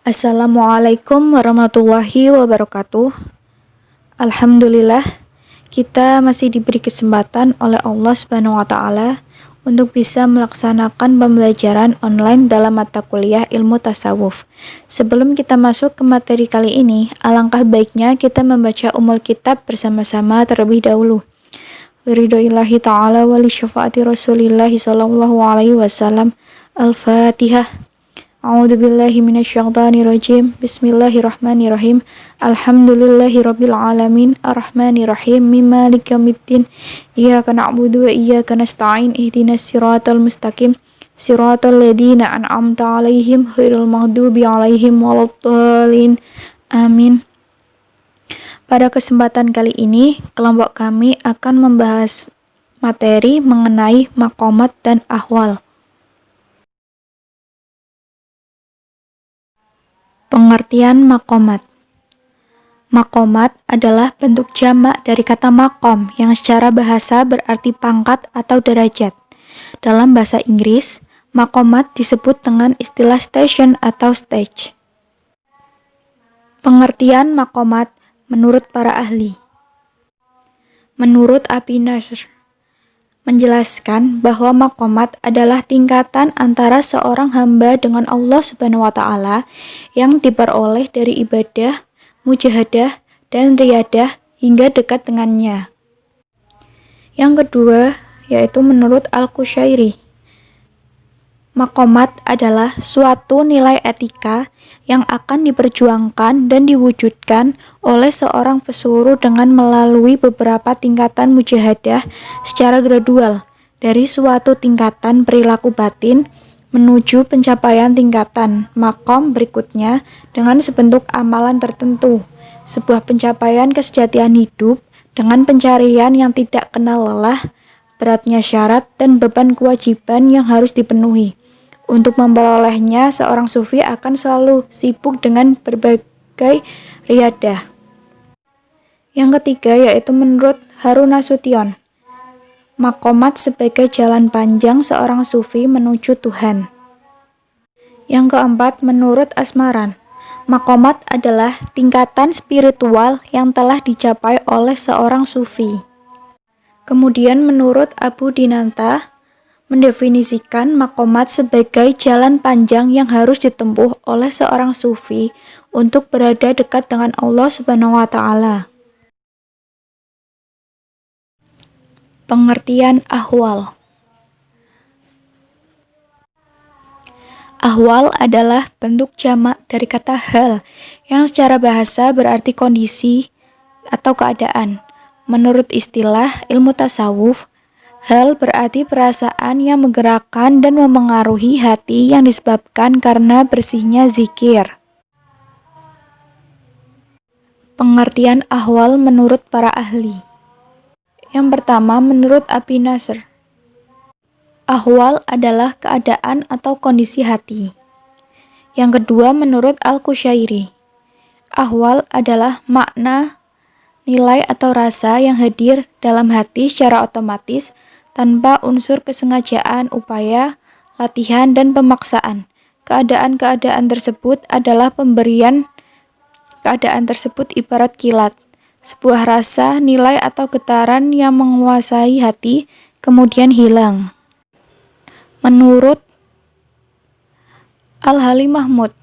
Assalamualaikum warahmatullahi wabarakatuh. Alhamdulillah, kita masih diberi kesempatan oleh Allah Subhanahu wa taala untuk bisa melaksanakan pembelajaran online dalam mata kuliah ilmu tasawuf. Sebelum kita masuk ke materi kali ini, alangkah baiknya kita membaca umul kitab bersama-sama terlebih dahulu. Ridhoillahi ta'ala wa li syafaati rasulillahi sallallahu alaihi wasallam. Al-Fatihah. A'udzu billahi minasyaitonir rajim. Bismillahirrahmanirrahim. Alhamdulillahirabbil alamin arrahmanir rahim maliki yaumiddin. Iyyaka na'budu wa iyyaka nasta'in ihdinas siratal mustaqim siratal ladzina an'amta 'alaihim ghairil maghdubi 'alaihim waladdallin. Amin. Pada kesempatan kali ini, kelompok kami akan membahas materi mengenai maqamat dan ahwal. Pengertian maqamat. Maqamat adalah bentuk jamak dari kata maqam yang secara bahasa berarti pangkat atau derajat. Dalam bahasa Inggris, maqamat disebut dengan istilah station atau stage. Pengertian maqamat menurut para ahli. Menurut Abi Nasr, menjelaskan bahwa maqamat adalah tingkatan antara seorang hamba dengan Allah Subhanahu wa taala yang diperoleh dari ibadah, mujahadah, dan riyadah hingga dekat dengannya. Yang kedua, yaitu menurut Al-Qushairi, maqamat adalah suatu nilai etika yang akan diperjuangkan dan diwujudkan oleh seorang pesuruh dengan melalui beberapa tingkatan mujahadah secara gradual dari suatu tingkatan perilaku batin menuju pencapaian tingkatan maqam berikutnya dengan sebentuk amalan tertentu, sebuah pencapaian kesejatian hidup dengan pencarian yang tidak kenal lelah, beratnya syarat dan beban kewajiban yang harus dipenuhi. Untuk memperolehnya, seorang sufi akan selalu sibuk dengan berbagai riyadah. Yang ketiga yaitu menurut Harun Nasution, maqamat sebagai jalan panjang seorang sufi menuju Tuhan. Yang keempat menurut Asmaran, maqamat adalah tingkatan spiritual yang telah dicapai oleh seorang sufi. Kemudian menurut Abu Dinantah, mendefinisikan maqamat sebagai jalan panjang yang harus ditempuh oleh seorang sufi untuk berada dekat dengan Allah Subhanahu wa taala. Pengertian ahwal. Ahwal adalah bentuk jamak dari kata hal yang secara bahasa berarti kondisi atau keadaan. Menurut istilah ilmu tasawuf, hal berarti perasaan yang menggerakkan dan memengaruhi hati yang disebabkan karena bersihnya zikir. Pengertian ahwal menurut para ahli. Yang pertama menurut Abi Nasr, ahwal adalah keadaan atau kondisi hati. Yang kedua menurut Al-Qushairi, ahwal adalah makna, nilai atau rasa yang hadir dalam hati secara otomatis tanpa unsur kesengajaan, upaya, latihan, dan pemaksaan. Keadaan-keadaan tersebut adalah pemberian. Keadaan tersebut ibarat kilat, sebuah rasa, nilai, atau getaran yang menguasai hati, kemudian hilang. Menurut Al-Halim Mahmud,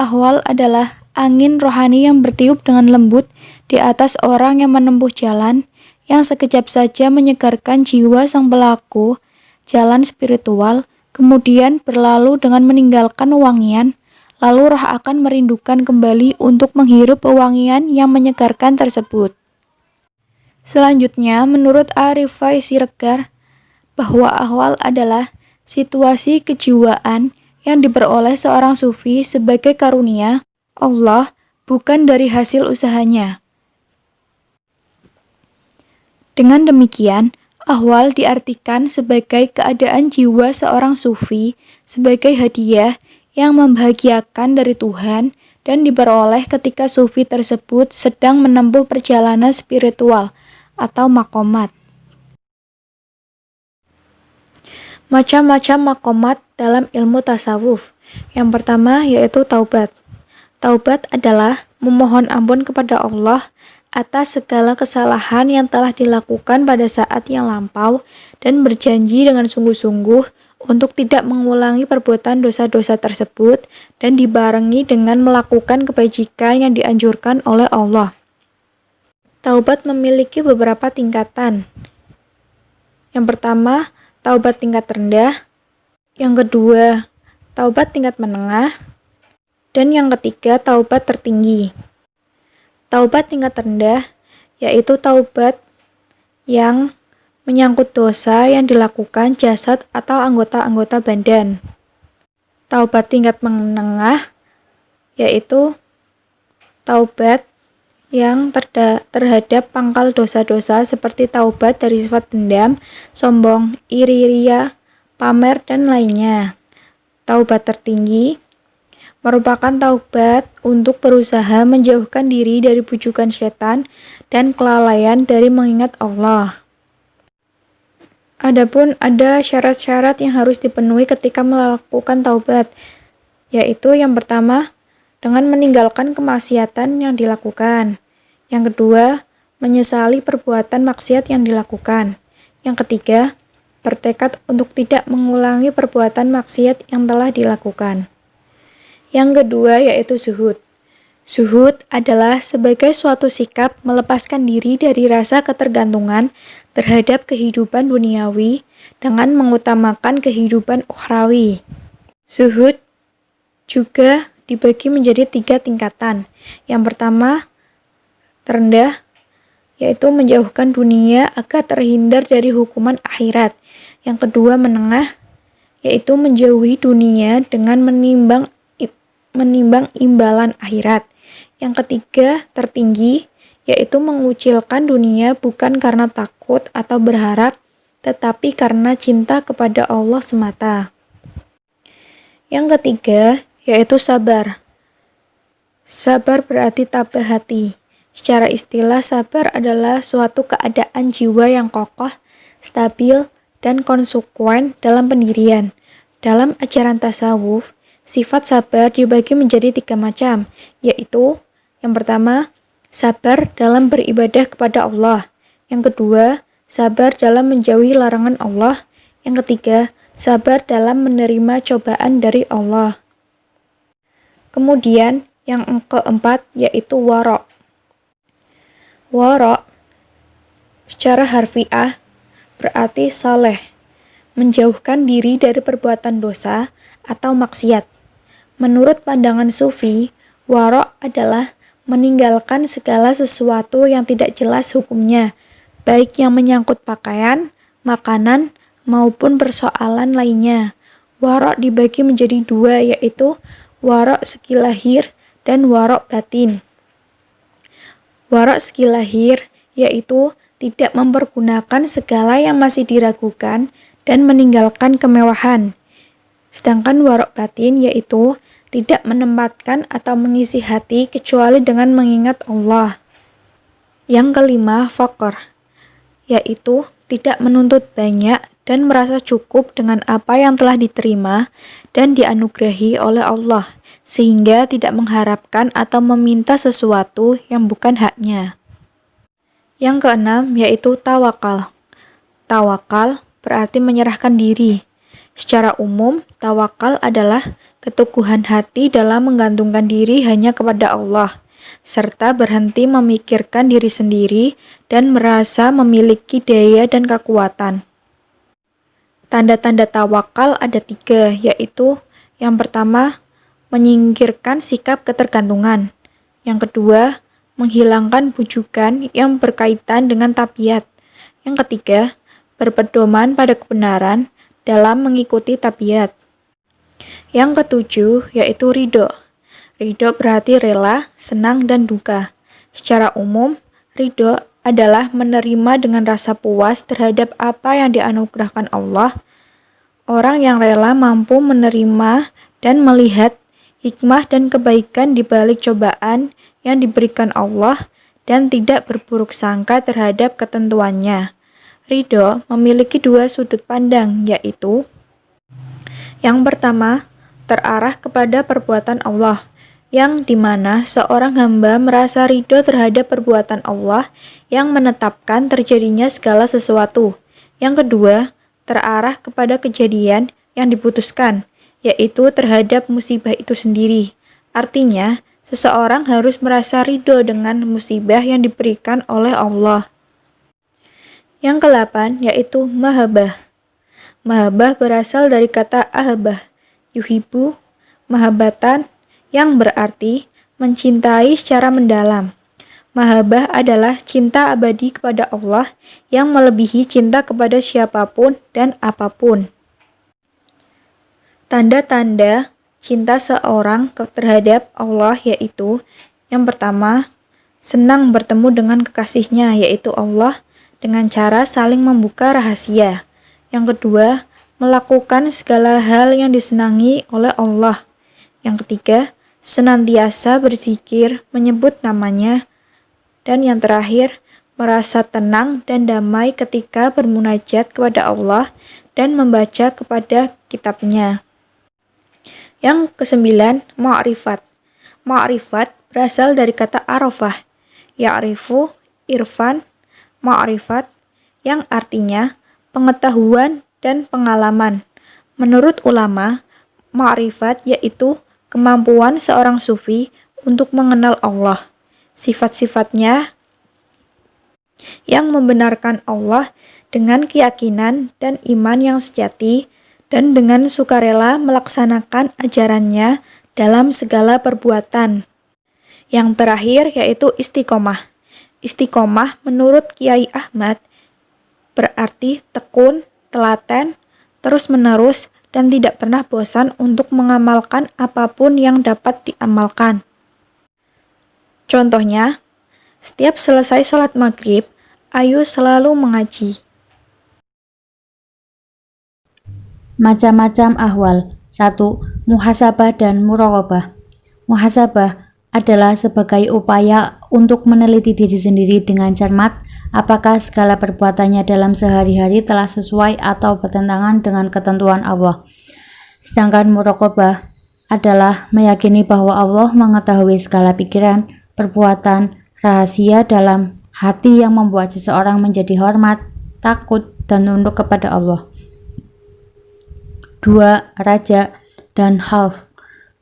ahwal adalah angin rohani yang bertiup dengan lembut di atas orang yang menempuh jalan, yang sekejap saja menyegarkan jiwa sang pelaku jalan spiritual, kemudian berlalu dengan meninggalkan wewangian, lalu roh akan merindukan kembali untuk menghirup wewangian yang menyegarkan tersebut. Selanjutnya, menurut Arifai Siregar, bahwa ahwal adalah situasi kejiwaan yang diperoleh seorang sufi sebagai karunia Allah, bukan dari hasil usahanya. Dengan demikian, ahwal diartikan sebagai keadaan jiwa seorang sufi sebagai hadiah yang membahagiakan dari Tuhan dan diperoleh ketika sufi tersebut sedang menempuh perjalanan spiritual atau maqamat. Macam-macam maqamat dalam ilmu tasawuf. Yang pertama yaitu taubat. Taubat adalah memohon ampun kepada Allah atas segala kesalahan yang telah dilakukan pada saat yang lampau dan berjanji dengan sungguh-sungguh untuk tidak mengulangi perbuatan dosa-dosa tersebut dan dibarengi dengan melakukan kebajikan yang dianjurkan oleh Allah. Taubat memiliki beberapa tingkatan. Yang pertama, taubat tingkat rendah. Yang kedua, taubat tingkat menengah. Dan yang ketiga, taubat tertinggi. Taubat tingkat rendah yaitu taubat yang menyangkut dosa yang dilakukan jasad atau anggota-anggota badan. Taubat tingkat menengah yaitu taubat yang terhadap pangkal dosa-dosa seperti taubat dari sifat dendam, sombong, iri, ria, pamer, dan lainnya. Taubat tertinggi merupakan taubat untuk berusaha menjauhkan diri dari bujukan setan dan kelalaian dari mengingat Allah. Adapun ada syarat-syarat yang harus dipenuhi ketika melakukan taubat, yaitu yang pertama, dengan meninggalkan kemaksiatan yang dilakukan. Yang kedua, menyesali perbuatan maksiat yang dilakukan. Yang ketiga, bertekad untuk tidak mengulangi perbuatan maksiat yang telah dilakukan. Yang kedua yaitu zuhud. Zuhud adalah sebagai suatu sikap melepaskan diri dari rasa ketergantungan terhadap kehidupan duniawi dengan mengutamakan kehidupan ukhrawi. Zuhud juga dibagi menjadi 3 tingkatan. Yang pertama, terendah, yaitu menjauhkan dunia agar terhindar dari hukuman akhirat. Yang kedua, menengah, yaitu menjauhi dunia dengan menimbang imbalan akhirat. Yang ketiga, tertinggi, yaitu mengucilkan dunia bukan karena takut atau berharap, tetapi karena cinta kepada Allah semata. Yang ketiga, yaitu sabar. Sabar berarti tabah hati. Secara istilah, sabar adalah suatu keadaan jiwa yang kokoh, stabil, dan konsekuen dalam pendirian. Dalam ajaran tasawuf, sifat sabar dibagi menjadi 3 macam, yaitu yang pertama, sabar dalam beribadah kepada Allah. Yang kedua, sabar dalam menjauhi larangan Allah. Yang ketiga, sabar dalam menerima cobaan dari Allah. Kemudian, yang keempat yaitu wara'. Wara' secara harfiah berarti saleh, menjauhkan diri dari perbuatan dosa atau maksiat. Menurut pandangan sufi, wara' adalah meninggalkan segala sesuatu yang tidak jelas hukumnya, baik yang menyangkut pakaian, makanan, maupun persoalan lainnya. Wara' dibagi menjadi 2, yaitu wara' segi lahir dan wara' batin. Wara' segi lahir yaitu tidak mempergunakan segala yang masih diragukan dan meninggalkan kemewahan. Sedangkan wara' batin yaitu tidak menempatkan atau mengisi hati kecuali dengan mengingat Allah. Yang kelima, faqr, yaitu tidak menuntut banyak dan merasa cukup dengan apa yang telah diterima dan dianugerahi oleh Allah, sehingga tidak mengharapkan atau meminta sesuatu yang bukan haknya. Yang keenam, yaitu tawakal. Tawakal berarti menyerahkan diri. Secara umum, tawakal adalah keteguhan hati dalam menggantungkan diri hanya kepada Allah, serta berhenti memikirkan diri sendiri dan merasa memiliki daya dan kekuatan. Tanda-tanda tawakal ada 3, yaitu yang pertama, menyingkirkan sikap ketergantungan. Yang kedua, menghilangkan bujukan yang berkaitan dengan tabiat. Yang ketiga, berpedoman pada kebenaran dalam mengikuti tabiat. Yang ketujuh, yaitu ridho. Ridho berarti rela, senang, dan duka. Secara umum, ridho adalah menerima dengan rasa puas terhadap apa yang dianugerahkan Allah. Orang yang rela mampu menerima dan melihat hikmah dan kebaikan di balik cobaan yang diberikan Allah dan tidak berburuk sangka terhadap ketentuannya. Ridho memiliki 2 sudut pandang, yaitu yang pertama, terarah kepada perbuatan Allah. yang dimana seorang hamba merasa ridho terhadap perbuatan Allah yang menetapkan terjadinya segala sesuatu. Yang kedua, terarah kepada kejadian yang diputuskan, yaitu terhadap musibah itu sendiri. Artinya, seseorang harus merasa ridho dengan musibah yang diberikan oleh Allah. Yang ke-8 yaitu mahabbah. Mahabbah berasal dari kata ahabah, yuhibu, mahabbatan, yang berarti mencintai secara mendalam. Mahabbah adalah cinta abadi kepada Allah yang melebihi cinta kepada siapapun dan apapun. Tanda-tanda cinta seorang terhadap Allah yaitu yang pertama, senang bertemu dengan kekasihnya yaitu Allah dengan cara saling membuka rahasia. Yang kedua, melakukan segala hal yang disenangi oleh Allah. Yang ketiga, senantiasa berzikir, menyebut namanya. Dan yang terakhir, merasa tenang dan damai ketika bermunajat kepada Allah dan membaca kepada kitabnya. Yang kesembilan, ma'rifat. Ma'rifat berasal dari kata arafah, ya'rifu, irfan, ma'rifat, yang artinya pengetahuan dan pengalaman. Menurut ulama, ma'rifat yaitu kemampuan seorang sufi untuk mengenal Allah, sifat-sifatnya yang membenarkan Allah dengan keyakinan dan iman yang sejati, dan dengan sukarela melaksanakan ajarannya dalam segala perbuatan. Yang terakhir yaitu istiqomah. Istiqomah menurut Kiai Ahmad berarti tekun, telaten, terus-menerus, dan tidak pernah bosan untuk mengamalkan apapun yang dapat diamalkan. Contohnya, setiap selesai sholat maghrib, Ayu selalu mengaji. Macam-macam ahwal. 1. Muhasabah dan muraqabah. Muhasabah adalah sebagai upaya untuk meneliti diri sendiri dengan cermat apakah segala perbuatannya dalam sehari-hari telah sesuai atau bertentangan dengan ketentuan Allah. Sedangkan muraqabah adalah meyakini bahwa Allah mengetahui segala pikiran, perbuatan, rahasia dalam hati yang membuat seseorang menjadi hormat, takut, dan tunduk kepada Allah. 2. Raja dan khauf.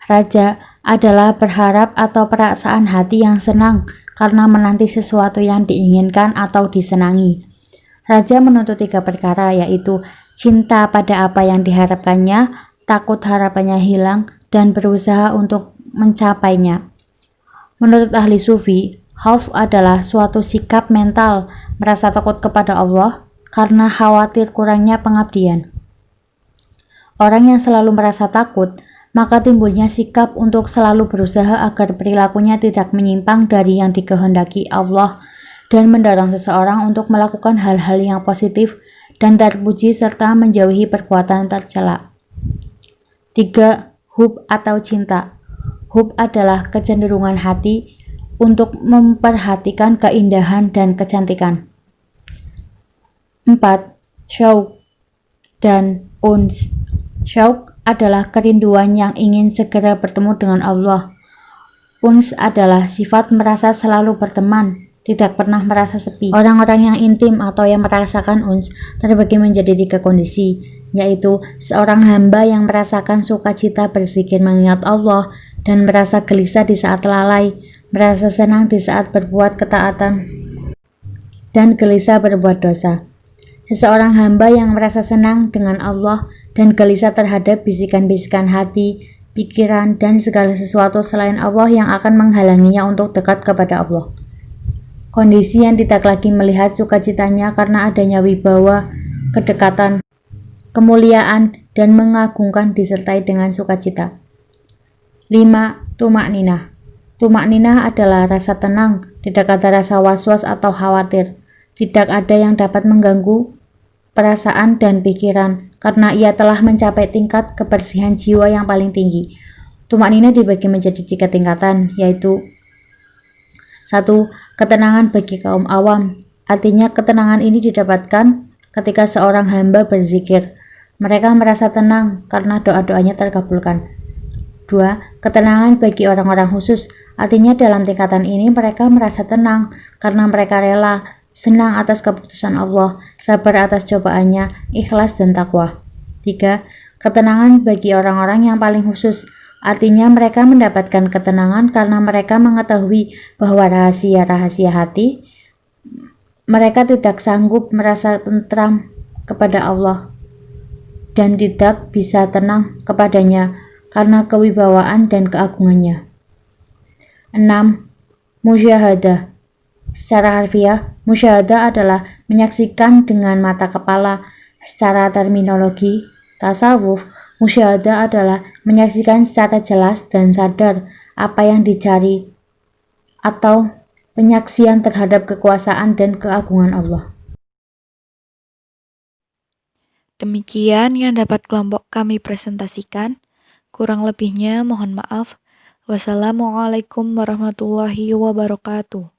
Raja adalah berharap atau perasaan hati yang senang karena menanti sesuatu yang diinginkan atau disenangi. Raja menuntut 3 perkara, yaitu cinta pada apa yang diharapkannya, takut harapannya hilang, dan berusaha untuk mencapainya. Menurut ahli sufi, khauf adalah suatu sikap mental merasa takut kepada Allah karena khawatir kurangnya pengabdian. Orang yang selalu merasa takut, maka timbulnya sikap untuk selalu berusaha agar perilakunya tidak menyimpang dari yang dikehendaki Allah dan mendorong seseorang untuk melakukan hal-hal yang positif dan terpuji serta menjauhi perbuatan tercela. 3. Hub atau cinta. Hub adalah kecenderungan hati untuk memperhatikan keindahan dan kecantikan. 4. Syauq dan uns. Syauq adalah kerinduan yang ingin segera bertemu dengan Allah. Uns adalah sifat merasa selalu berteman, tidak pernah merasa sepi. Orang-orang yang intim atau yang merasakan uns terbagi menjadi 3 kondisi, yaitu seorang hamba yang merasakan sukacita berzikir mengingat Allah dan merasa gelisah di saat lalai, merasa senang di saat berbuat ketaatan, dan gelisah berbuat dosa. Seseorang hamba yang merasa senang dengan Allah dan gelisah terhadap bisikan-bisikan hati, pikiran, dan segala sesuatu selain Allah yang akan menghalanginya untuk dekat kepada Allah. Kondisi yang tidak lagi melihat sukacitanya karena adanya wibawa, kedekatan, kemuliaan, dan mengagungkan disertai dengan sukacita. 5. Tumakninah. Tumakninah adalah rasa tenang, tidak ada rasa was-was atau khawatir. Tidak ada yang dapat mengganggu perasaan dan pikiran, karena ia telah mencapai tingkat kebersihan jiwa yang paling tinggi. Tumakninah dibagi menjadi 3 tingkatan, yaitu 1. Ketenangan bagi kaum awam. Artinya ketenangan ini didapatkan ketika seorang hamba berzikir. Mereka merasa tenang karena doa-doanya terkabulkan. 2. Ketenangan bagi orang-orang khusus, artinya dalam tingkatan ini mereka merasa tenang karena mereka rela, senang atas keputusan Allah, sabar atas cobaannya, ikhlas dan takwa. 3. Ketenangan bagi orang-orang yang paling khusus, artinya mereka mendapatkan ketenangan karena mereka mengetahui bahwa rahasia-rahasia hati mereka tidak sanggup merasa tentram kepada Allah dan tidak bisa tenang kepadanya karena kewibawaan dan keagungannya. 6. Musyahadah. Secara harfiah, musyahadah adalah menyaksikan dengan mata kepala. Secara terminologi tasawuf, musyahadah adalah menyaksikan secara jelas dan sadar apa yang dicari atau penyaksian terhadap kekuasaan dan keagungan Allah. Demikian yang dapat kelompok kami presentasikan. Kurang lebihnya mohon maaf. Wassalamualaikum warahmatullahi wabarakatuh.